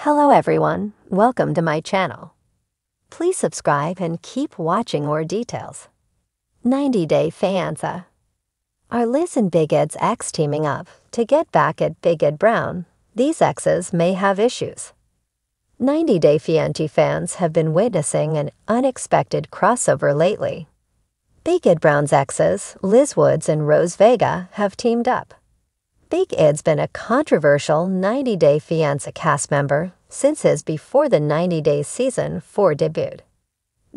Hello everyone, welcome to my channel. Please subscribe and keep watching more details. 90-Day Fiancé. Are Liz and Big Ed's ex teaming up to get back at Big Ed Brown? These exes may have issues. 90-Day Fiancé fans have been witnessing an unexpected crossover lately. Big Ed Brown's exes, Liz Woods and Rose Vega, have teamed up. Big Ed's been a controversial 90-Day Fiancé cast member since his Before the 90 Days Season 4 debut.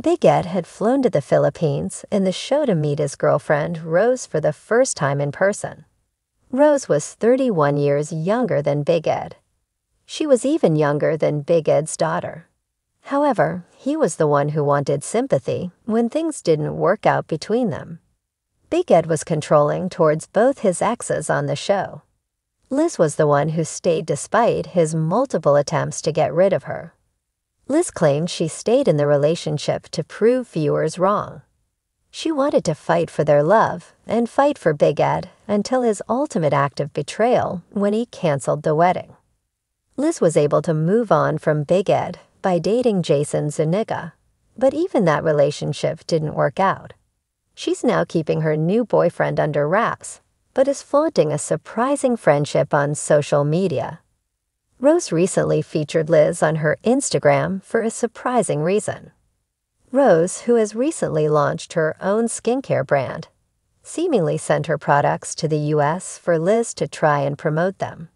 Big Ed had flown to the Philippines in the show to meet his girlfriend Rose for the first time in person. Rose was 31 years younger than Big Ed. She was even younger than Big Ed's daughter. However, he was the one who wanted sympathy when things didn't work out between them. Big Ed was controlling towards both his exes on the show. Liz was the one who stayed despite his multiple attempts to get rid of her. Liz claimed she stayed in the relationship to prove viewers wrong. She wanted to fight for their love and fight for Big Ed until his ultimate act of betrayal when he canceled the wedding. Liz was able to move on from Big Ed by dating Jason Zuniga, but even that relationship didn't work out. She's now keeping her new boyfriend under wraps, but is flaunting a surprising friendship on social media. Rose recently featured Liz on her Instagram for a surprising reason. Rose, who has recently launched her own skincare brand, seemingly sent her products to the US for Liz to try and promote them.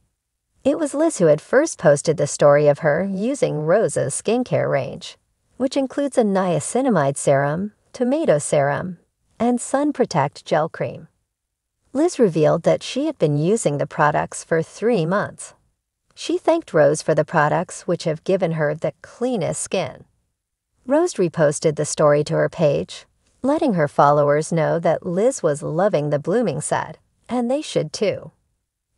It was Liz who had first posted the story of her using Rose's skincare range, which includes a niacinamide serum, tomato serum, and Sun Protect gel cream. Liz revealed that she had been using the products for 3 months. She thanked Rose for the products, which have given her the cleanest skin. Rose reposted the story to her page, letting her followers know that Liz was loving the blooming set, and they should too.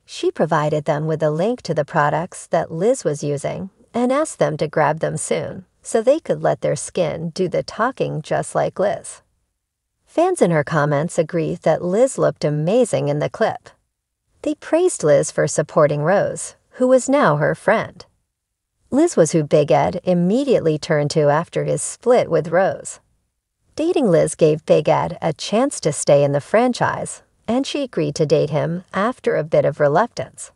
She provided them with a link to the products that Liz was using and asked them to grab them soon so they could let their skin do the talking just like Liz. Fans in her comments agreed that Liz looked amazing in the clip. They praised Liz for supporting Rose, who was now her friend. Liz was who Big Ed immediately turned to after his split with Rose. Dating Liz gave Big Ed a chance to stay in the franchise, and she agreed to date him after a bit of reluctance.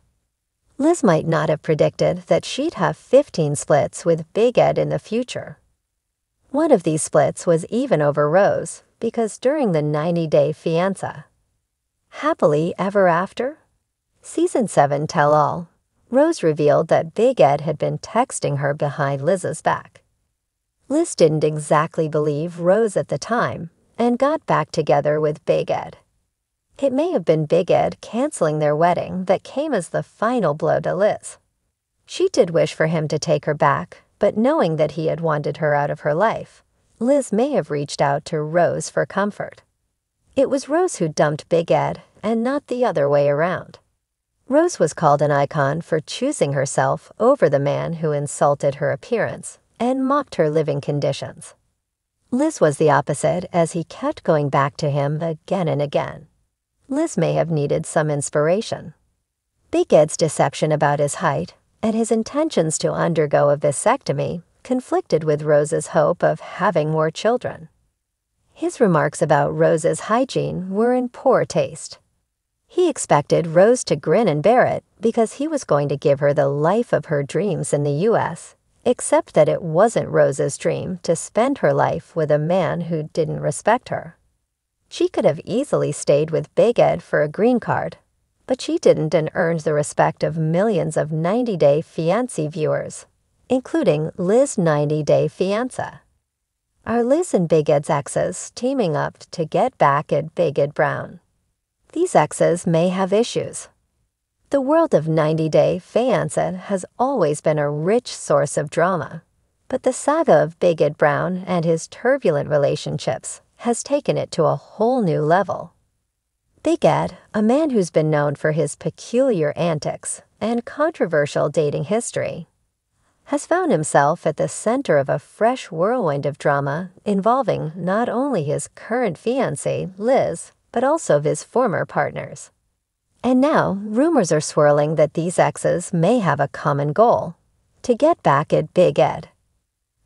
Liz might not have predicted that she'd have 15 splits with Big Ed in the future. One of these splits was even over Rose, because during the 90-Day Fiancé. Happily Ever After? Season 7 Tell-All, Rose revealed that Big Ed had been texting her behind Liz's back. Liz didn't exactly believe Rose at the time and got back together with Big Ed. It may have been Big Ed canceling their wedding that came as the final blow to Liz. She did wish for him to take her back, but knowing that he had wanted her out of her life, Liz may have reached out to Rose for comfort. It was Rose who dumped Big Ed and not the other way around. Rose was called an icon for choosing herself over the man who insulted her appearance and mocked her living conditions. Liz was the opposite as he kept going back to him again and again. Liz may have needed some inspiration. Big Ed's deception about his height and his intentions to undergo a vasectomy conflicted with Rose's hope of having more children. His remarks about Rose's hygiene were in poor taste. He expected Rose to grin and bear it because he was going to give her the life of her dreams in the US, except that it wasn't Rose's dream to spend her life with a man who didn't respect her. She could have easily stayed with Big Ed for a green card, but she didn't and earned the respect of millions of 90-Day Fiancé viewers, including Liz 90-Day Fiancé. Are Liz and Big Ed's exes teaming up to get back at Big Ed Brown? These exes may have issues. The world of 90-Day Fiancé has always been a rich source of drama, but the saga of Big Ed Brown and his turbulent relationships has taken it to a whole new level. Big Ed, a man who's been known for his peculiar antics and controversial dating history, has found himself at the center of a fresh whirlwind of drama involving not only his current fiancée, Liz, but also of his former partners. And now, rumors are swirling that these exes may have a common goal: to get back at Big Ed.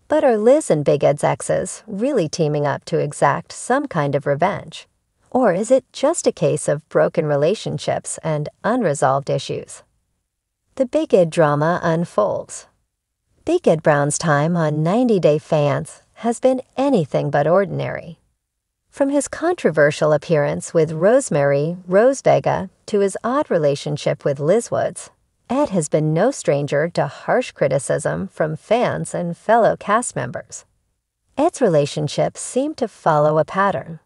But are Liz and Big Ed's exes really teaming up to exact some kind of revenge? Or is it just a case of broken relationships and unresolved issues? The Big Ed drama unfolds. Big Ed Brown's time on 90 Day Fiancé has been anything but ordinary. From his controversial appearance with Rosemary Rose Vega to his odd relationship with Liz Woods, Ed has been no stranger to harsh criticism from fans and fellow cast members. Ed's relationships seem to follow a pattern.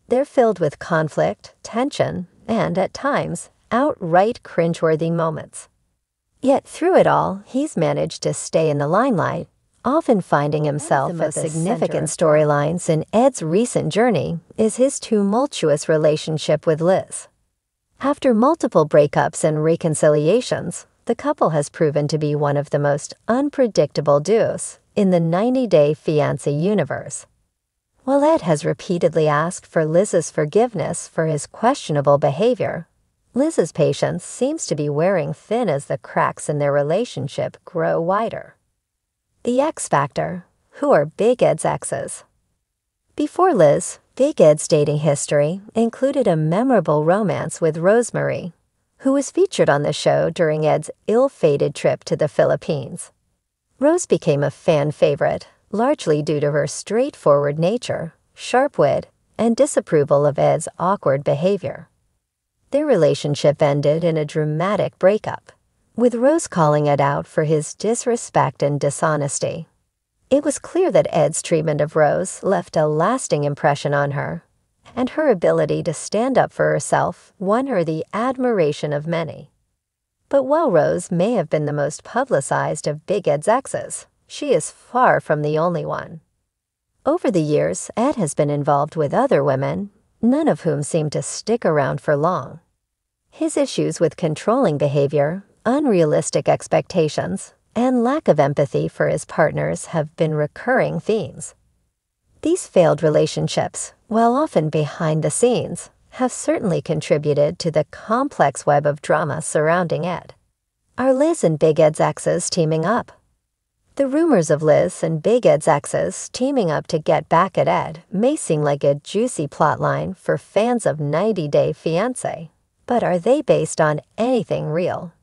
They're filled with conflict, tension, and, at times, outright cringeworthy moments. Yet through it all, he's managed to stay in the limelight, often finding himself at the significant storylines in Ed's recent journey is his tumultuous relationship with Liz. After multiple breakups and reconciliations, the couple has proven to be one of the most unpredictable duos in the 90 Day Fiancé universe. While Ed has repeatedly asked for Liz's forgiveness for his questionable behavior, Liz's patience seems to be wearing thin as the cracks in their relationship grow wider. The X Factor. Who are Big Ed's exes? Before Liz, Big Ed's dating history included a memorable romance with Rosemary, who was featured on the show during Ed's ill-fated trip to the Philippines. Rose became a fan favorite, largely due to her straightforward nature, sharp wit, and disapproval of Ed's awkward behavior. Their relationship ended in a dramatic breakup, with Rose calling Ed out for his disrespect and dishonesty. It was clear that Ed's treatment of Rose left a lasting impression on her, and her ability to stand up for herself won her the admiration of many. But while Rose may have been the most publicized of Big Ed's exes, she is far from the only one. Over the years, Ed has been involved with other women, none of whom seem to stick around for long. His issues with controlling behavior, unrealistic expectations, and lack of empathy for his partners have been recurring themes. These failed relationships, while often behind the scenes, have certainly contributed to the complex web of drama surrounding Ed. Are Liz and Big Ed's exes teaming up? The rumors of Liz and Big Ed's exes teaming up to get back at Ed may seem like a juicy plotline for fans of 90 Day Fiancé, but are they based on anything real?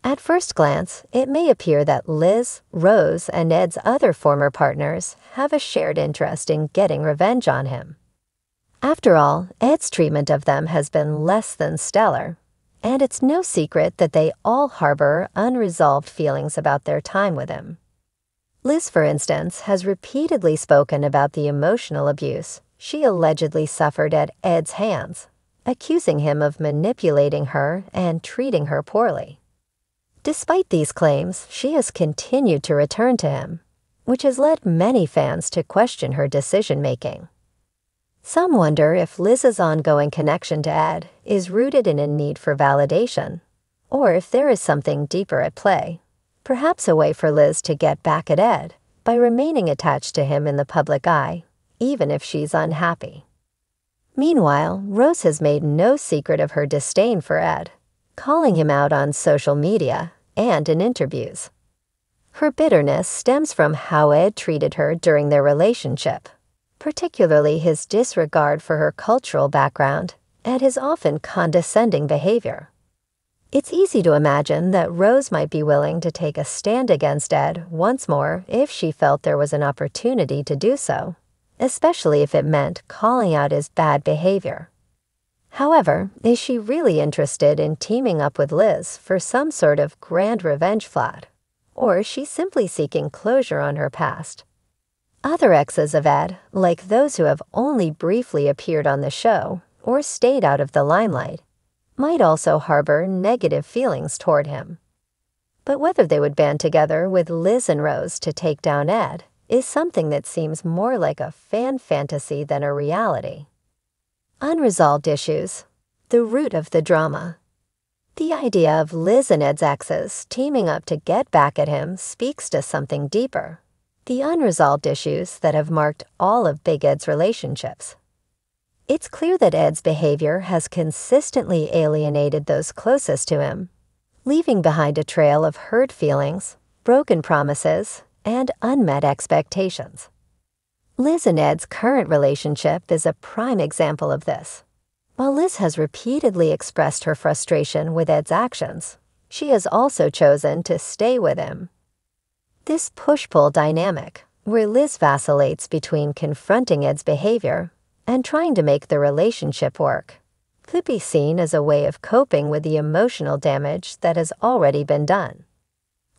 At first glance, it may appear that Liz, Rose, and Ed's other former partners have a shared interest in getting revenge on him. After all, Ed's treatment of them has been less than stellar, and it's no secret that they all harbor unresolved feelings about their time with him. Liz, for instance, has repeatedly spoken about the emotional abuse she allegedly suffered at Ed's hands, accusing him of manipulating her and treating her poorly. Despite these claims, she has continued to return to him, which has led many fans to question her decision-making. Some wonder if Liz's ongoing connection to Ed is rooted in a need for validation, or if there is something deeper at play, perhaps a way for Liz to get back at Ed by remaining attached to him in the public eye, even if she's unhappy. Meanwhile, Rose has made no secret of her disdain for Ed, calling him out on social media and in interviews. Her bitterness stems from how Ed treated her during their relationship, particularly his disregard for her cultural background and his often condescending behavior. It's easy to imagine that Rose might be willing to take a stand against Ed once more if she felt there was an opportunity to do so, especially if it meant calling out his bad behavior. However, is she really interested in teaming up with Liz for some sort of grand revenge plot, or is she simply seeking closure on her past? Other exes of Ed, like those who have only briefly appeared on the show or stayed out of the limelight, might also harbor negative feelings toward him. But whether they would band together with Liz and Rose to take down Ed is something that seems more like a fan fantasy than a reality. Unresolved issues. The root of the drama. The idea of Liz and Ed's exes teaming up to get back at him speaks to something deeper: the unresolved issues that have marked all of Big Ed's relationships. It's clear that Ed's behavior has consistently alienated those closest to him, leaving behind a trail of hurt feelings, broken promises, and unmet expectations. Liz and Ed's current relationship is a prime example of this. While Liz has repeatedly expressed her frustration with Ed's actions, she has also chosen to stay with him. This push-pull dynamic, where Liz vacillates between confronting Ed's behavior and trying to make the relationship work, could be seen as a way of coping with the emotional damage that has already been done.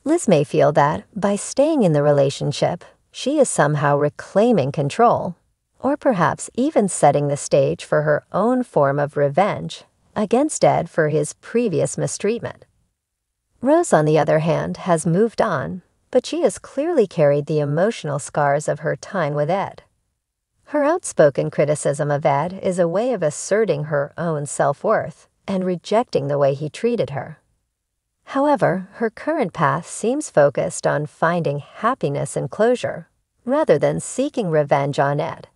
Liz may feel that, by staying in the relationship, she is somehow reclaiming control, or perhaps even setting the stage for her own form of revenge against Ed for his previous mistreatment. Rose, on the other hand, has moved on, but she has clearly carried the emotional scars of her time with Ed. Her outspoken criticism of Ed is a way of asserting her own self-worth and rejecting the way he treated her. However, her current path seems focused on finding happiness and closure, rather than seeking revenge on Ed.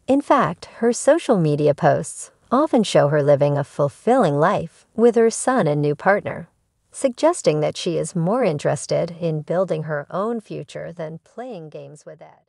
In fact, her social media posts often show her living a fulfilling life with her son and new partner, suggesting that she is more interested in building her own future than playing games with Ed.